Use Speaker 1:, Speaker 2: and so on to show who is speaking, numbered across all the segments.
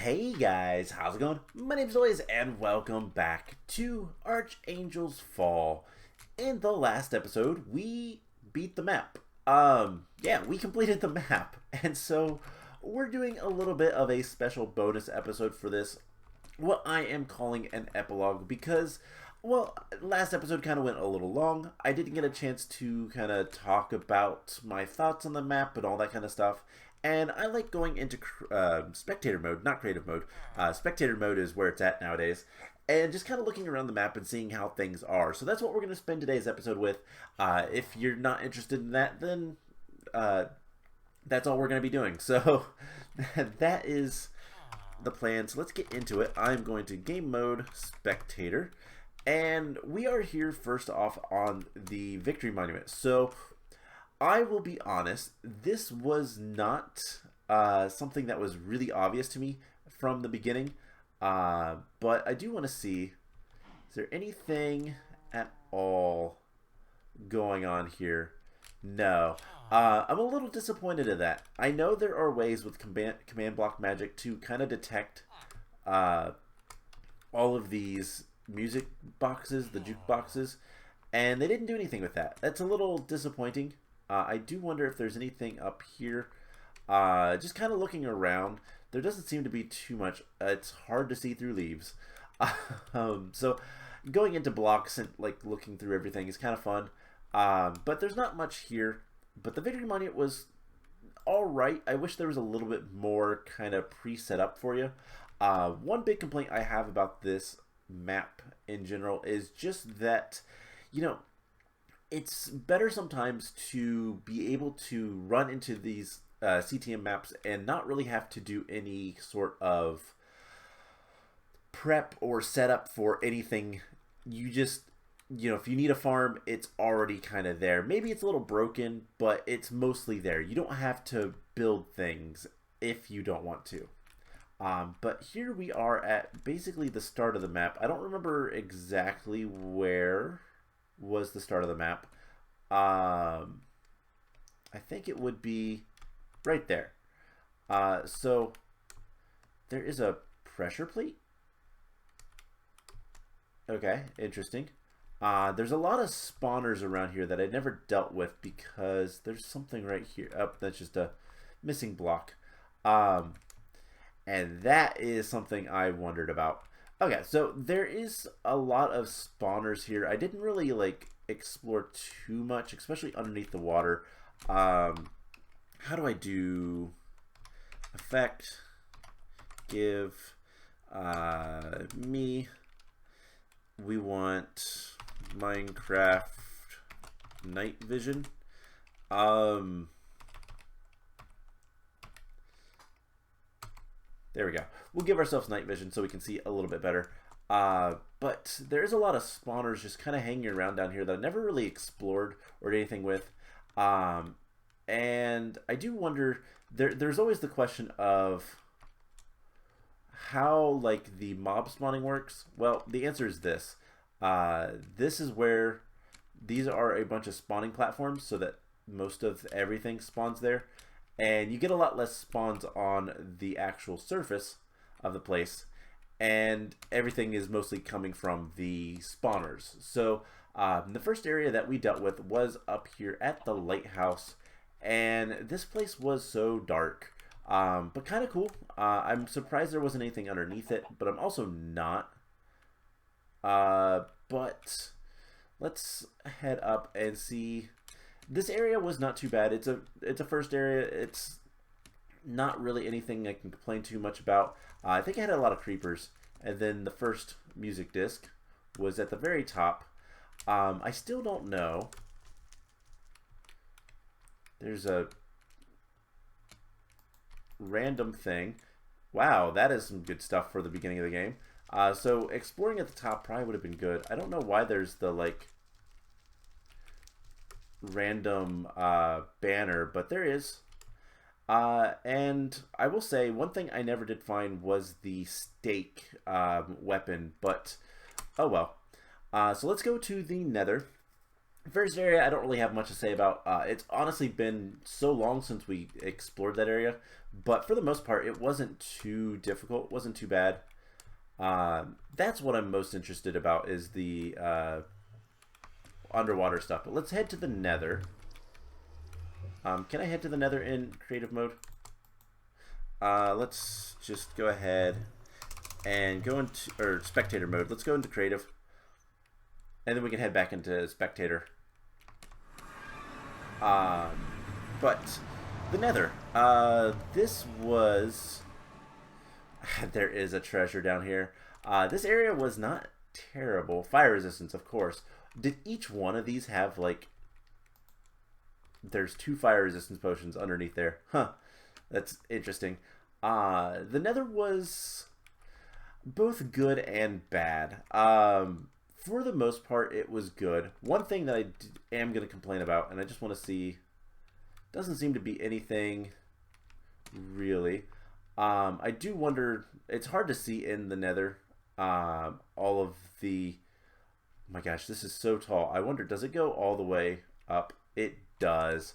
Speaker 1: Hey guys, how's it going? My name's Liz and welcome back to Archangel's Fall. In the last episode, we beat the map. Yeah, we completed the map. And so we're doing a little bit of a special bonus episode for this, what I am calling an epilogue because, well, last episode kind of went a little long. I didn't get a chance to kind of talk about my thoughts on the map and all that kind of stuff. And I like going into spectator mode, not creative mode. Spectator mode is where it's at nowadays. And just kind of looking around the map and seeing how things are. So that's what we're going to spend today's episode with. If you're not interested in that, then that's all we're going to be doing. So that is the plan. So let's get into it. I'm going to game mode spectator. And we are here first off on the victory monument. So I will be honest, this was not something that was really obvious to me from the beginning, but I do want to see, is there anything at all going on here? No. I'm a little disappointed in that. I know there are ways with command block magic to kind of detect all of these music boxes, the jukeboxes, and they didn't do anything with that. That's a little disappointing. I do wonder if there's anything up here. Just kind of looking around, there doesn't seem to be too much. It's hard to see through leaves. So going into blocks and like looking through everything is kind of fun. But there's not much here. But the victory monument was alright. I wish there was a little bit more kind of pre-set up for you. One big complaint I have about this map in general is just that, you know, it's better sometimes to be able to run into these CTM maps and not really have to do any sort of prep or setup for anything. You just, you know, if you need a farm, it's already kind of there. Maybe it's a little broken, but it's mostly there. You don't have to build things if you don't want to. But here we are at basically the start of the map. I don't remember exactly where was the start of the map. I think it would be right there. So there is a pressure plate. Okay, interesting. There's a lot of spawners around here that I never dealt with because there's something right here. Oh, that's just a missing block. And that is something I wondered about. Okay, so there is a lot of spawners here. I didn't really like explore too much, especially underneath the water. How do I do effect? Give me. We want Minecraft night vision. There we go. We'll give ourselves night vision so we can see a little bit better. But there's a lot of spawners just kind of hanging around down here that I never really explored or did anything with. And I do wonder, there's always the question of how like the mob spawning works. Well, the answer is this. This is where these are a bunch of spawning platforms so that most of everything spawns there. And you get a lot less spawns on the actual surface of the place. And everything is mostly coming from the spawners. So the first area that we dealt with was up here at the lighthouse. And this place was so dark. But kind of cool. I'm surprised there wasn't anything underneath it. But I'm also not. But let's head up and see. This area was not too bad. It's a first area. It's not really anything I can complain too much about. I think I had a lot of creepers, and then the first music disc was at the very top. I still don't know. There's a random thing. Wow, that is some good stuff for the beginning of the game. So exploring at the top probably would have been good. I don't know why there's the like random banner, but there is. And I will say one thing I never did find was the stake weapon, but oh well. So let's go to the nether. First area, I don't really have much to say about. It's honestly been so long since we explored that area, but for the most part, it wasn't too difficult. Wasn't too bad. That's what I'm most interested about is the underwater stuff. But let's head to the Nether. Can I head to the Nether in creative mode? Let's just go ahead and go into spectator mode. Let's go into creative, and then we can head back into spectator. But the Nether. This was. There is a treasure down here. This area was not terrible. Fire resistance, of course. Did each one of these have like? There's 2 fire resistance potions underneath there. Huh. That's interesting. The Nether was both good and bad. For the most part, it was good. One thing that I am going to complain about, and I just want to see, doesn't seem to be anything really. I do wonder, it's hard to see in the Nether, all of the, oh my gosh, this is so tall. I wonder, does it go all the way up? It does.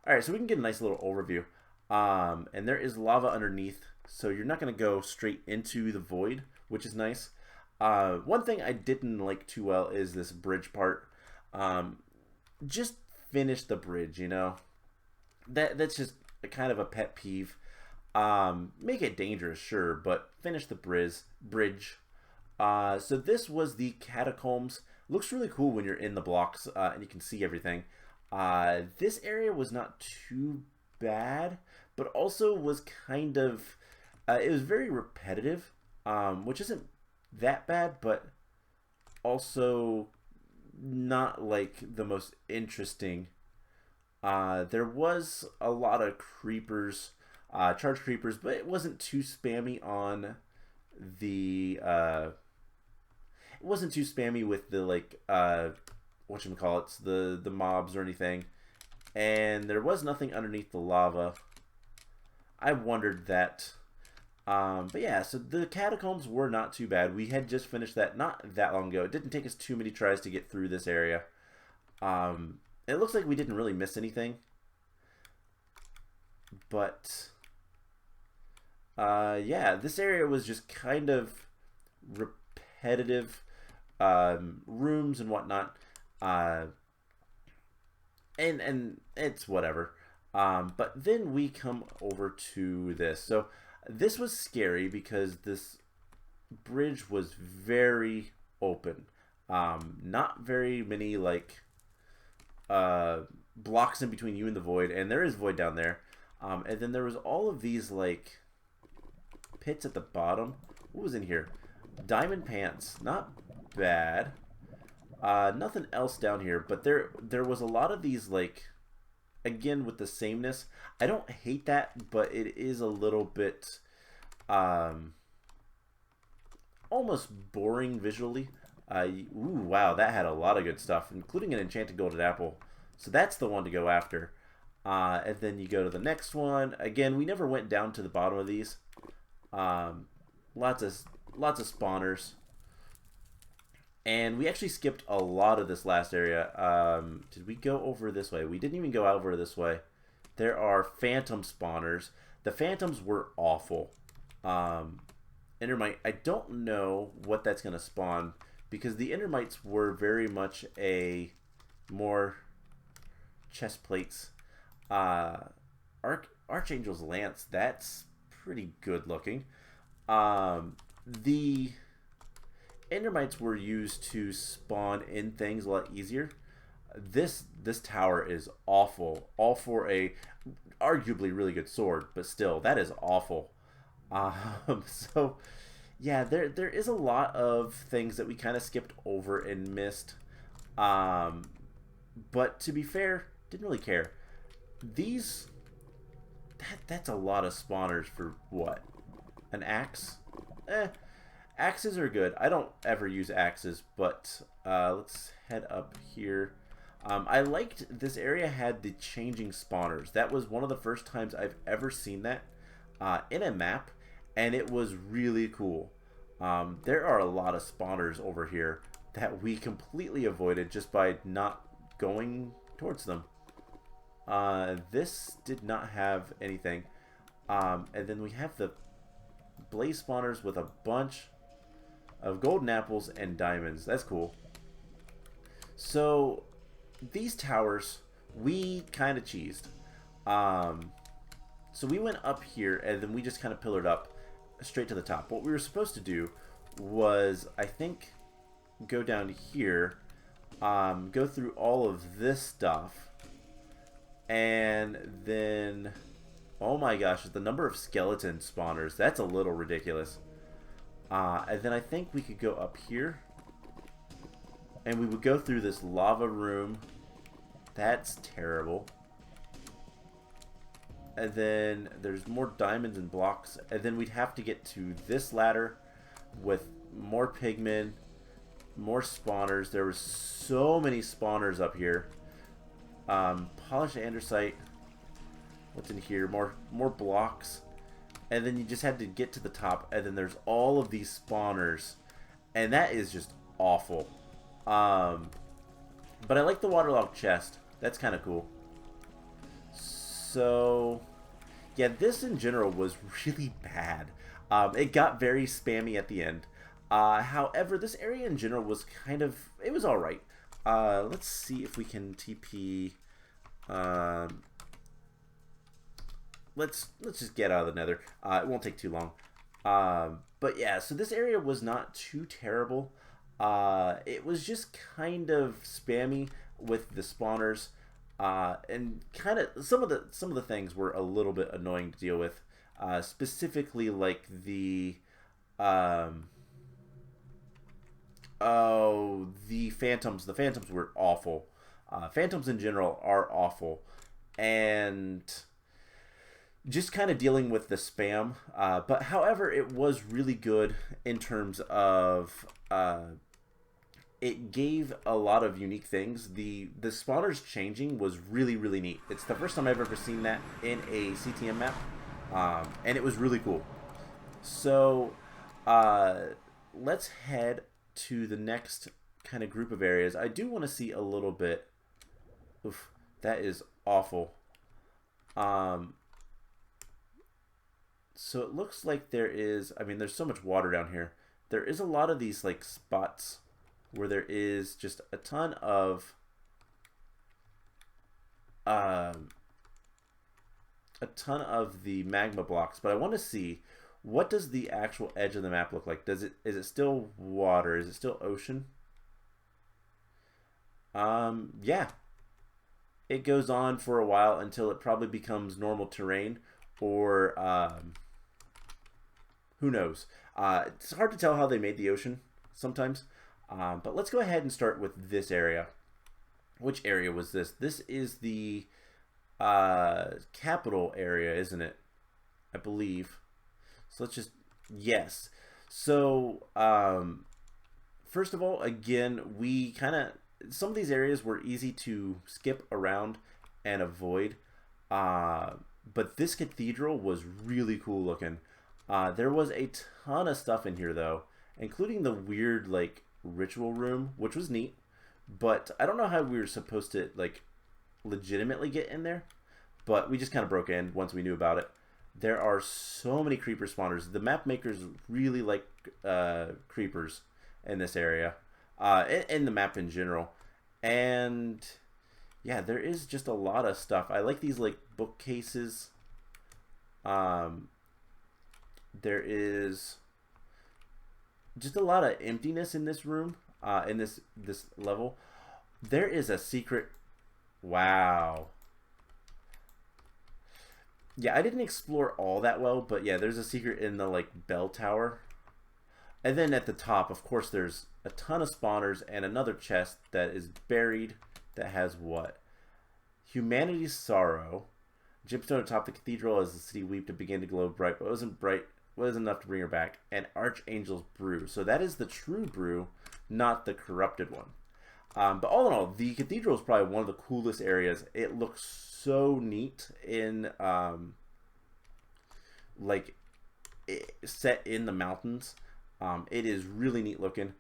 Speaker 1: Alright, so we can get a nice little overview. And there is lava underneath, so you're not going to go straight into the void, which is nice. One thing I didn't like too well is this bridge part. Just finish the bridge, you know? That's just kind of a pet peeve. Make it dangerous, sure, but finish the bridge. So this was the catacombs. Looks really cool when you're in the blocks and you can see everything. This area was not too bad, but also was kind of, it was very repetitive, which isn't that bad, but also not like the most interesting. There was a lot of creepers, charge creepers, but it wasn't too spammy on the, it wasn't too spammy with the, like, whatchamacallits, the mobs or anything. And there was nothing underneath the lava. I wondered that. But yeah, so the catacombs were not too bad. We had just finished that not that long ago. It didn't take us too many tries to get through this area. It looks like we didn't really miss anything. But yeah, this area was just kind of repetitive, rooms and whatnot. And it's whatever. But then we come over to this. So this was scary because this bridge was very open. Not very many like blocks in between you and the void, and there is void down there. And then there was all of these like pits at the bottom. What was in here? Diamond pants, not bad. Nothing else down here, but there was a lot of these like, again with the sameness. I don't hate that, but it is a little bit almost boring visually. Ooh, wow, that had a lot of good stuff, including an enchanted golden apple. So that's the one to go after. And then you go to the next one. Again, we never went down to the bottom of these. Lots of spawners. And we actually skipped a lot of this last area. Did we go over this way? We didn't even go over this way. There are phantom spawners. The phantoms were awful. Endermite, I don't know what that's going to spawn, because the Endermites were very much a more chest plates. Archangel's lance, that's pretty good looking. The Endermites were used to spawn in things a lot easier. This tower is awful. All for a arguably really good sword, but still, that is awful. So yeah, there is a lot of things that we kind of skipped over and missed. But to be fair, didn't really care. These, that's a lot of spawners for what? An axe? Axes are good. I don't ever use axes, but let's head up here. I liked this area had the changing spawners. That was one of the first times I've ever seen that in a map, and it was really cool. There are a lot of spawners over here that we completely avoided just by not going towards them. This did not have anything. And then we have the blaze spawners with a bunch of golden apples and diamonds. That's cool. So these towers, we kind of cheesed. So we went up here and then we just kind of pillared up straight to the top. What we were supposed to do was, I think, go down here, go through all of this stuff, and then, oh my gosh, the number of skeleton spawners, that's a little ridiculous. And then I think we could go up here, and we would go through this lava room. That's terrible. And then there's more diamonds and blocks, and then we'd have to get to this ladder with more pigmen, more spawners. There were so many spawners up here. Polished andesite. What's in here? More blocks. And then you just had to get to the top, and then there's all of these spawners, and that is just awful. But I like the waterlogged chest. That's kind of cool. So yeah, this in general was really bad. It got very spammy at the end. However, this area in general was kind of, it was alright. Let's see if we can TP. Let's just get out of the nether. It won't take too long. But yeah, so this area was not too terrible. It was just kind of spammy with the spawners. And kind of some of the things were a little bit annoying to deal with. Specifically like the the phantoms. The phantoms were awful. Phantoms in general are awful, and just kind of dealing with the spam. But however, it was really good in terms of it gave a lot of unique things. The spawners changing was really, really neat. It's the first time I've ever seen that in a CTM map, and it was really cool. So let's head to the next kind of group of areas. I do want to see a little bit. Oof, that is awful. So it looks like there is, I mean, there's so much water down here. There is a lot of these like spots where there is just a ton of the magma blocks, but I want to see, what does the actual edge of the map look like? Is it still water? Is it still ocean? Yeah. It goes on for a while until it probably becomes normal terrain, or who knows? It's hard to tell how they made the ocean sometimes. But let's go ahead and start with this area. Which area was this? This is the capital area, isn't it? I believe. So let's just, yes. So first of all, again, we kind of, some of these areas were easy to skip around and avoid. But this cathedral was really cool looking. There was a ton of stuff in here though, including the weird like ritual room, which was neat, but I don't know how we were supposed to like legitimately get in there, but we just kind of broke in once we knew about it. There are so many creeper spawners. The map makers really like creepers in this area, in the map in general. And yeah, there is just a lot of stuff. I like these like bookcases. There is just a lot of emptiness in this room, in this level. There is a secret. Wow. Yeah, I didn't explore all that well, but yeah, there's a secret in the like bell tower. And then at the top, of course, there's a ton of spawners and another chest that is buried that has what? Humanity's sorrow. Gemstone atop the cathedral as the city wept to begin to glow bright, but wasn't enough to bring her back. And Archangel's brew. So that is the true brew, not the corrupted one. But all in all, the cathedral is probably one of the coolest areas. It looks so neat in set in the mountains. It is really neat looking.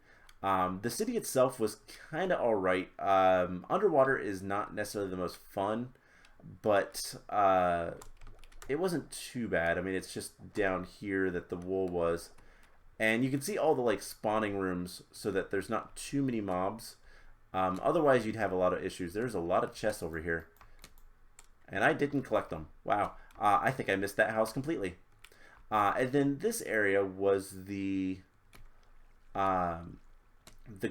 Speaker 1: The city itself was kind of alright. Underwater is not necessarily the most fun, but it wasn't too bad. I mean, it's just down here that the wool was. And you can see all the like spawning rooms so that there's not too many mobs. Otherwise, you'd have a lot of issues. There's a lot of chests over here. And I didn't collect them. Wow. I think I missed that house completely. And then this area was the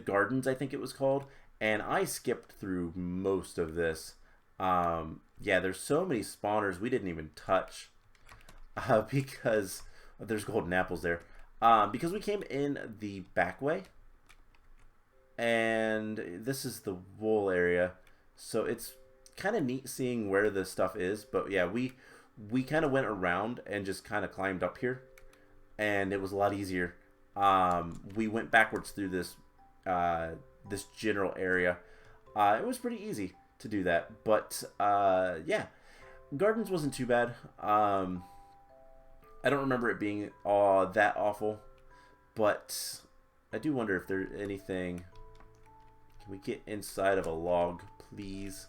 Speaker 1: gardens, I think it was called. And I skipped through most of this. Yeah, there's so many spawners we didn't even touch. Because there's golden apples there. Because we came in the back way. And this is the wool area. So it's kind of neat seeing where the stuff is. But yeah, we kind of went around and just kind of climbed up here. And it was a lot easier. We went backwards through this this general area. It was pretty easy to do that. But yeah, gardens wasn't too bad. I don't remember it being that awful, but I do wonder if there's anything. Can we get inside of a log, please?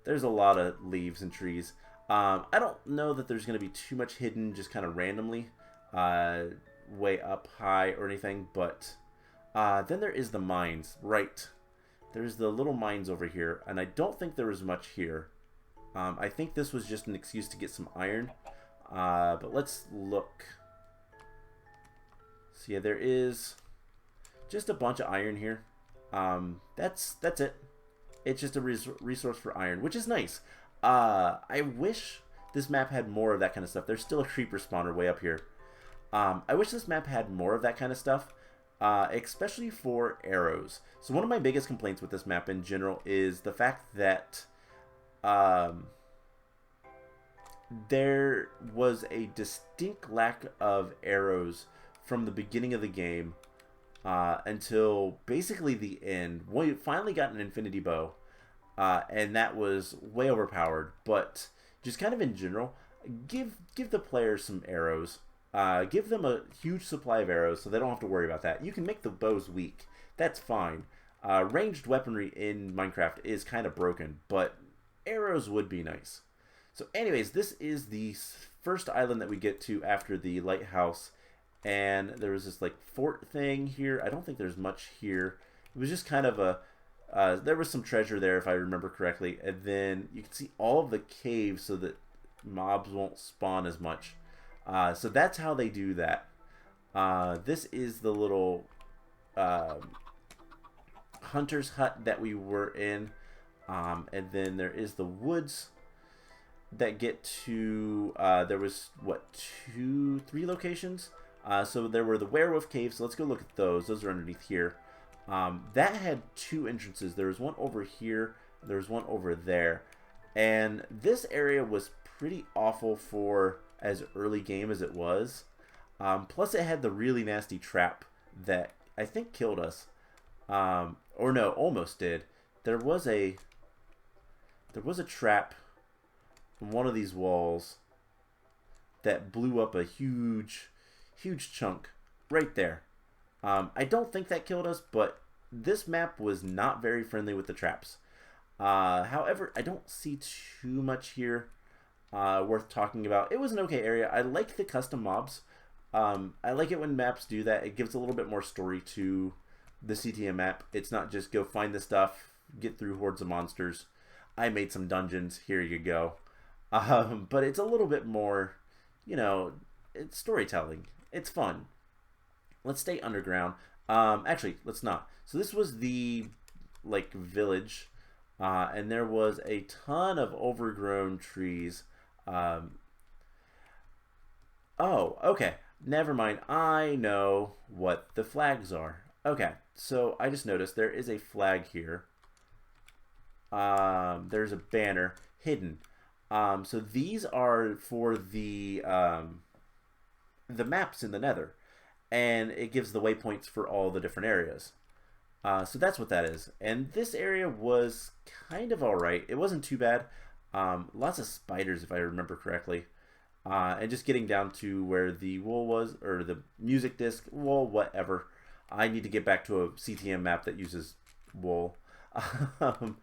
Speaker 1: There's a lot of leaves and trees. I don't know that there's going to be too much hidden just kind of randomly way up high or anything, but then there is the mines, right? There's the little mines over here, and I don't think there was much here. I think this was just an excuse to get some iron. But let's look. So yeah, there is just a bunch of iron here. That's it. It's just a resource for iron, which is nice. I wish this map had more of that kind of stuff. There's still a creeper spawner way up here. I wish this map had more of that kind of stuff, especially for arrows. So one of my biggest complaints with this map in general is the fact that there was a distinct lack of arrows from the beginning of the game until basically the end. We finally got an infinity bow, and that was way overpowered. But just kind of in general, give the players some arrows. Give them a huge supply of arrows so they don't have to worry about that. You can make the bows weak. That's fine. Ranged weaponry in Minecraft is kind of broken, but arrows would be nice. So anyways, this is the first island that we get to after the lighthouse. And there was this like fort thing here. I don't think there's much here. It was just kind of a... there was some treasure there if I remember correctly. And then you can see all of the caves so that mobs won't spawn as much. So that's how they do that. This is the little hunter's hut that we were in. And then there is the woods that get to, there was, what, 3 locations? So there were the werewolf caves, so let's go look at those. Those are underneath here. That had 2 entrances. There was one over here, there was one over there. And this area was pretty awful for as early game as it was. Plus it had the really nasty trap that I think killed us. Or no, almost did. There was a trap from one of these walls that blew up a huge chunk right there. I don't think that killed us, but this map was not very friendly with the traps. However, I don't see too much here worth talking about. It was an okay area. I like the custom mobs. I like it when maps do that. It gives a little bit more story to the CTM map. It's not just go find the stuff, get through hordes of monsters. I made some dungeons. Here you go. But it's a little bit more, you know, it's storytelling. It's fun. Let's stay underground. Actually, let's not. So this was the, like, village. And there was a ton of overgrown trees. Oh, okay. Never mind. I know what the flags are. Okay. So I just noticed there is a flag here. There's a banner hidden. So these are for the maps in the Nether, and it gives the waypoints for all the different areas. So that's what that is. And this area was kind of alright. It wasn't too bad. Lots of spiders, if I remember correctly. And just getting down to where the wool was, or the music disc, wool, whatever. I need to get back to a CTM map that uses wool. Um,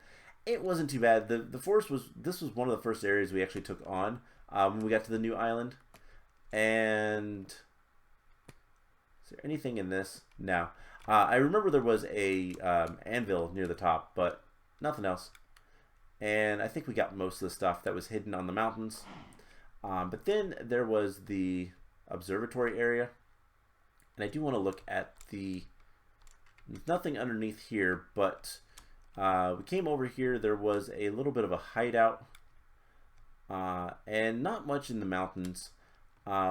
Speaker 1: it wasn't too bad. The forest was, this was one of the first areas we actually took on when we got to the new island. And is there anything in this? No. I remember there was a anvil near the top, but nothing else. And I think we got most of the stuff that was hidden on the mountains. But then there was the observatory area. And I do want to look at the... There's nothing underneath here, but we came over here. There was a little bit of a hideout. And not much in the mountains,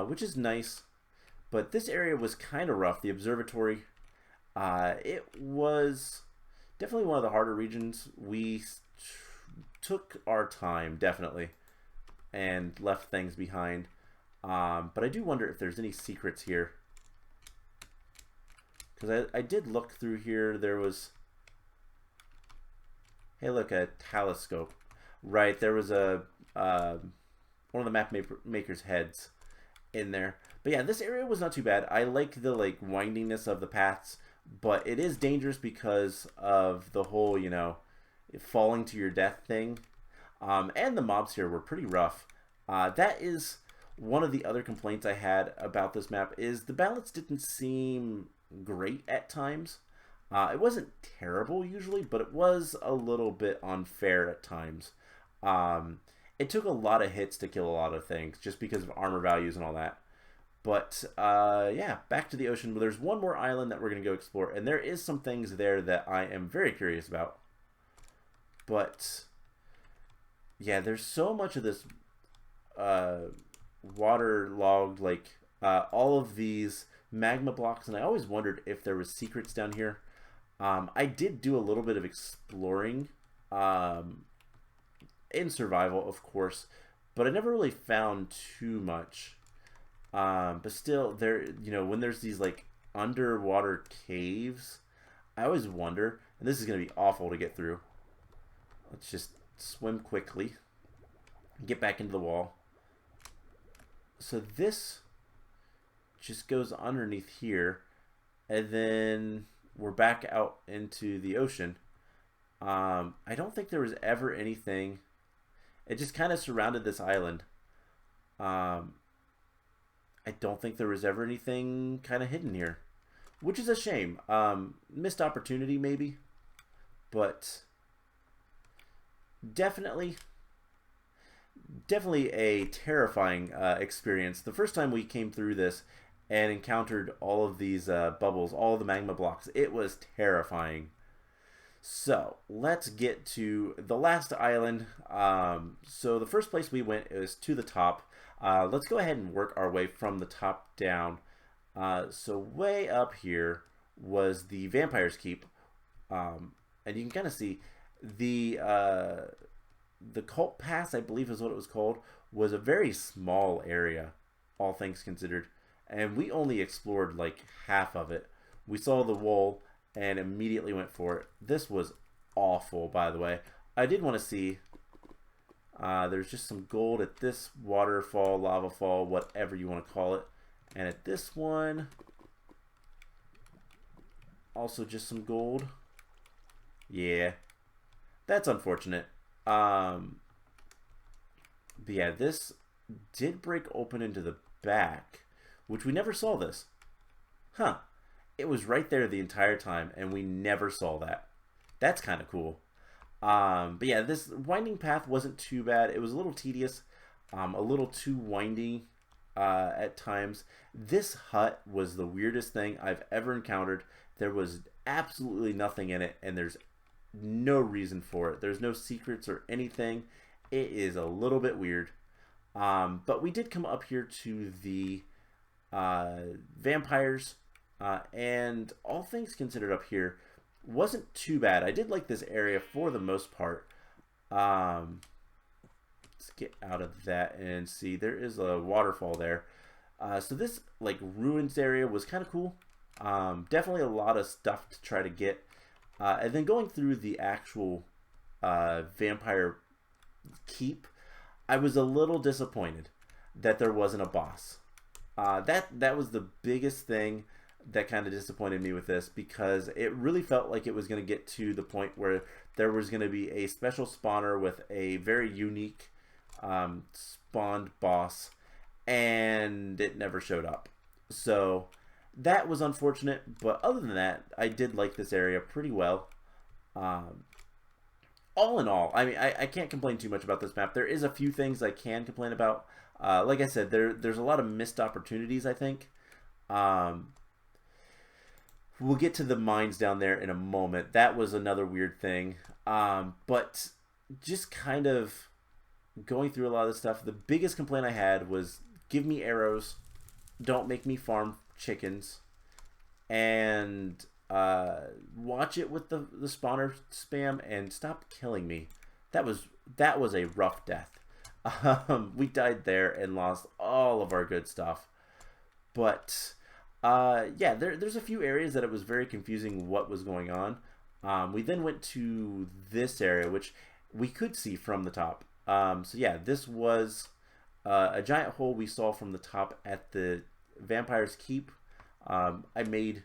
Speaker 1: which is nice. But this area was kind of rough. The observatory, it was definitely one of the harder regions. We took our time, definitely, and left things behind. But I do wonder if there's any secrets here. Because I did look through here. There was... Hey, look, a telescope. Right, there was a one of the map maker's heads in there. But yeah, this area was not too bad. I like the windiness of the paths, but it is dangerous because of the whole, you know, falling to your death thing. And the mobs here were pretty rough. That is one of the other complaints I had about this map, is the balance didn't seem great at times. It wasn't terrible usually, but it was a little bit unfair at times. It took a lot of hits to kill a lot of things just because of armor values and all that. But yeah, back to the ocean. There's one more island that we're going to go explore, and there is some things there that I am very curious about. But yeah, there's so much of this waterlogged, all of these magma blocks, and I always wondered if there was secrets down here. I did do a little bit of exploring in survival, of course, but I never really found too much. But still, there, you know, when there's these underwater caves, I always wonder, and this is going to be awful to get through. Let's just swim quickly, get back into the wall. So this just goes underneath here, and then we're back out into the ocean. I don't think there was ever anything. It just kind of surrounded this island. I don't think there was ever anything kind of hidden here, which is a shame. Missed opportunity maybe, but definitely a terrifying experience. The first time we came through this and encountered all of these bubbles, all of the magma blocks, it was terrifying. So let's get to the last island. So the first place we went is to the top. Let's go ahead and work our way from the top down. So way up here was the Vampire's Keep, and you can kind of see the Cult Pass, I believe is what it was called, was a very small area, all things considered, and we only explored half of it. We saw the wool and immediately went for it. This was awful, by the way. I did want to see. There's just some gold at this waterfall, lava fall, whatever you want to call it. And at this one, also just some gold. Yeah, that's unfortunate. But yeah, this did break open into the back, which we never saw this. Huh. It was right there the entire time, and we never saw that. That's kind of cool. But yeah, this winding path wasn't too bad. It was a little tedious, a little too windy at times. This hut was the weirdest thing I've ever encountered. There was absolutely nothing in it, and there's no reason for it. There's no secrets or anything. It is a little bit weird. But we did come up here to the vampires, and all things considered up here wasn't too bad. I did like this area for the most part. Let's get out of that and see. There is a waterfall there. So this ruins area was kind of cool. Definitely a lot of stuff to try to get. And then going through the actual vampire keep, I was a little disappointed that there wasn't a boss. That was the biggest thing. that kind of disappointed me with this, because it really felt like it was going to get to the point where there was going to be a special spawner with a very unique spawned boss, and it never showed up. So that was unfortunate, but other than that, I did like this area pretty well. All in all, I mean, I can't complain too much about this map. There is a few things I can complain about. Like I said, there's a lot of missed opportunities, I think. We'll get to the mines down there in a moment. That was another weird thing. But just kind of going through a lot of this stuff, the biggest complaint I had was, give me arrows, don't make me farm chickens, and watch it with the spawner spam, and stop killing me. That was a rough death. We died there and lost all of our good stuff. But yeah, there's a few areas that it was very confusing what was going on. We then went to this area, which we could see from the top. So yeah, this was a giant hole we saw from the top at the Vampire's Keep. I made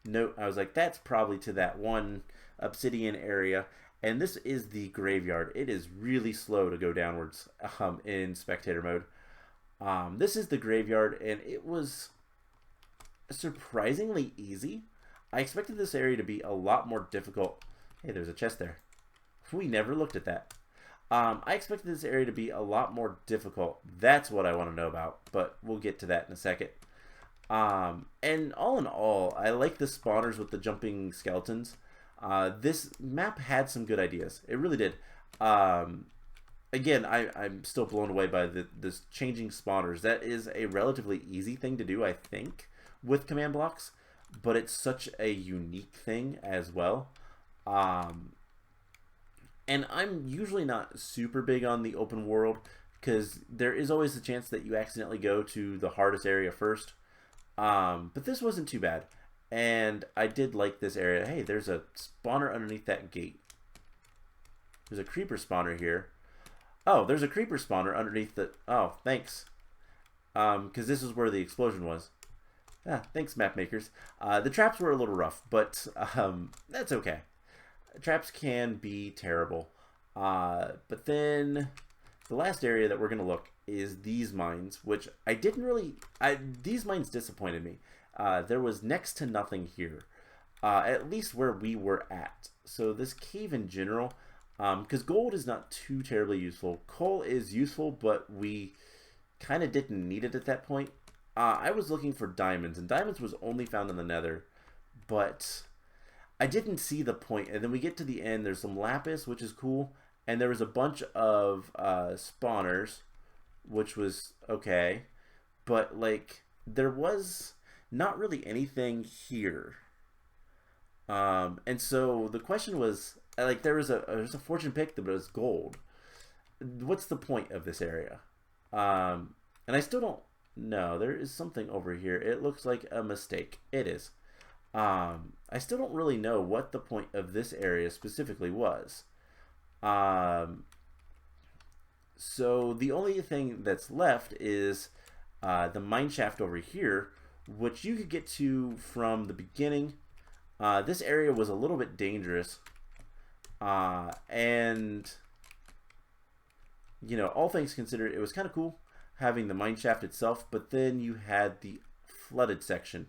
Speaker 1: note, I was like, that's probably to that one obsidian area. And this is the graveyard. It is really slow to go downwards in spectator mode. This is the graveyard, and it was surprisingly easy. I expected this area to be a lot more difficult. Hey, there's a chest there. We never looked at that. I expected this area to be a lot more difficult. That's what I want to know about, but we'll get to that in a second. And all in all, I like the spawners with the jumping skeletons. This map had some good ideas. It really did. Again, I'm still blown away by this changing spawners. That is a relatively easy thing to do, I think, with command blocks, but it's such a unique thing as well. And I'm usually not super big on the open world, because there is always the chance that you accidentally go to the hardest area first. But this wasn't too bad, and I did like this area. Hey, there's a spawner underneath that gate. There's a creeper spawner here. Oh, there's a creeper spawner underneath the... Oh, thanks. Because this is where the explosion was. Ah, thanks, map makers. The traps were a little rough, but that's okay. Traps can be terrible. But then the last area that we're going to look is these mines, which I didn't really... these mines disappointed me. There was next to nothing here, at least where we were at. So this cave in general, because gold is not too terribly useful. Coal is useful, but we kind of didn't need it at that point. I was looking for diamonds, and diamonds was only found in the nether, but I didn't see the point. And then we get to the end, there's some lapis, which is cool, and there was a bunch of spawners, which was okay, but like there was not really anything here. And so the question was, like, there was a fortune pick that was gold. What's the point of this area? And I still don't know. There is something over here. It looks like a mistake. It is. I still don't really know what the point of this area specifically was. So the only thing that's left is the mine shaft over here, which you could get to from the beginning. This area was a little bit dangerous, and you know, all things considered, it was kind of cool having the mine shaft itself, but then you had the flooded section,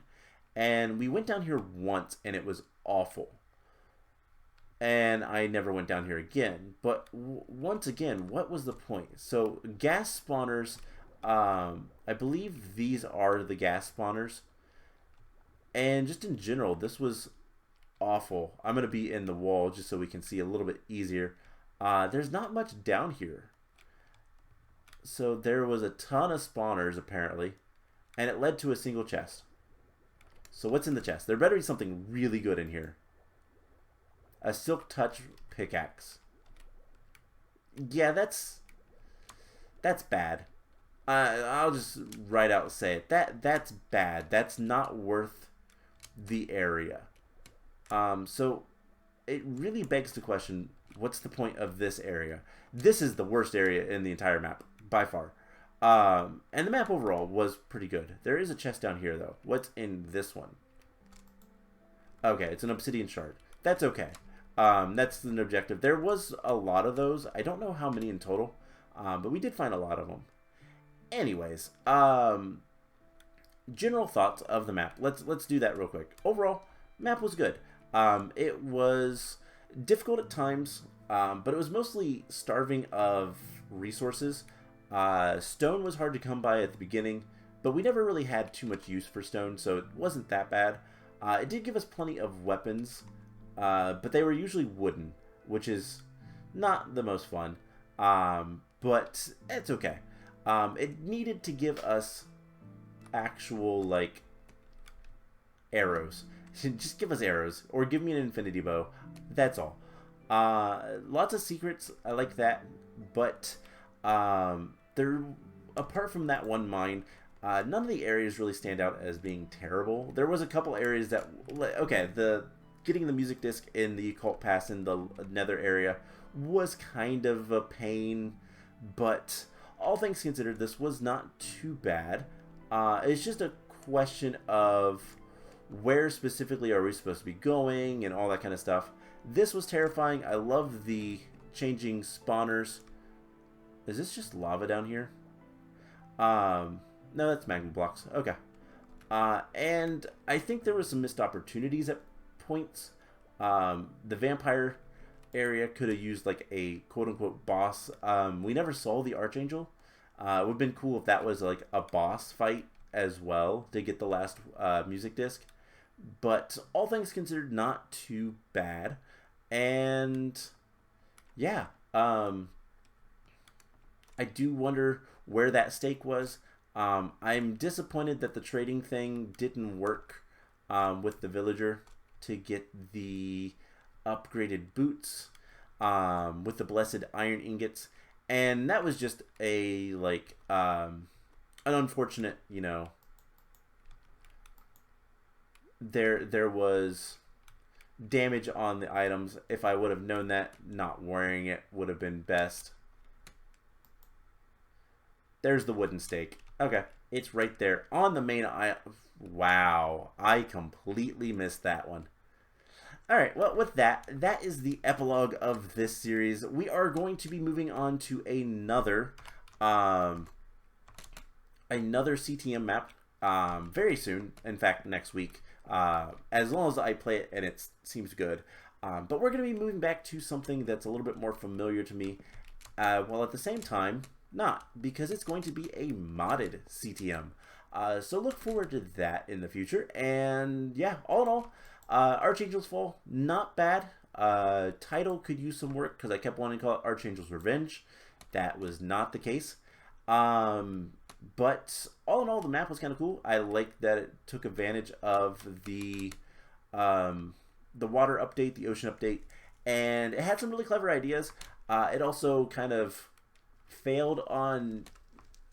Speaker 1: and we went down here once and it was awful, and I never went down here again. But once again, what was the point? So gas spawners, I believe these are the gas spawners, and just in general, this was awful. I'm going to be in the wall just so we can see a little bit easier. There's not much down here. So there was a ton of spawners apparently, and it led to a single chest. So what's in the chest? There better be something really good in here. A silk touch pickaxe. Yeah, that's bad. I'll just right out say it. That's bad. That's not worth the area. So it really begs the question, what's the point of this area? This is the worst area in the entire map, by far. And the map overall was pretty good. There is a chest down here, though. What's in this one? Okay, it's an obsidian shard. That's okay. That's an objective. There was a lot of those. I don't know how many in total, but we did find a lot of them. Anyways, general thoughts of the map. Let's do that real quick. Overall, map was good. It was difficult at times, but it was mostly starving of resources. Stone was hard to come by at the beginning, but we never really had too much use for stone, so it wasn't that bad. It did give us plenty of weapons, but they were usually wooden, which is not the most fun, but it's okay. It needed to give us actual, like, arrows. Just give us arrows, or give me an infinity bow. That's all. Lots of secrets, I like that, but there, apart from that one mine, none of the areas really stand out as being terrible. There was a couple areas that, okay, getting the music disc in the occult pass in the nether area was kind of a pain, but all things considered, this was not too bad. It's just a question of where specifically are we supposed to be going and all that kind of stuff. This was terrifying. I love the changing spawners. Is this just lava down here? No, that's magma blocks. Okay. And I think there was some missed opportunities at points. The vampire area could have used like a quote-unquote boss. We never saw the Archangel. It would have been cool if that was like a boss fight as well to get the last music disc. But all things considered, not too bad. And yeah, I do wonder where that stake was. I'm disappointed that the trading thing didn't work with the villager to get the upgraded boots with the blessed iron ingots. And that was just a, like, an unfortunate, you know, there was damage on the items. If I would have known that, not wearing it would have been best. There's the wooden stake. Okay, it's right there on the main island. Wow, I completely missed that one. Alright, well, with that, that is the epilogue of this series. We are going to be moving on to another CTM map very soon. In fact, next week. As long as I play it and it seems good. But we're going to be moving back to something that's a little bit more familiar to me, while at the same time not, because it's going to be a modded CTM. So look forward to that in the future. And yeah, all in all, Archangel's Fall, not bad. Title could use some work because I kept wanting to call it Archangel's Revenge. That was not the case. But all in all, the map was kind of cool. I liked that it took advantage of the water update, the ocean update, and it had some really clever ideas. It also kind of failed on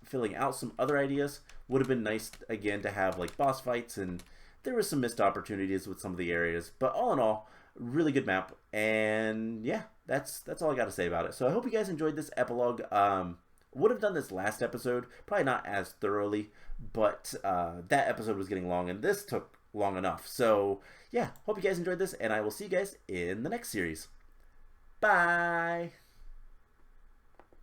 Speaker 1: filling out some other ideas. Would have been nice, again, to have like boss fights, and there was some missed opportunities with some of the areas. But all in all, really good map. And yeah, that's all I got to say about it. So I hope you guys enjoyed this epilogue. Would have done this last episode, probably not as thoroughly, but that episode was getting long, and this took long enough. So yeah, hope you guys enjoyed this, and I will see you guys in the next series. Bye!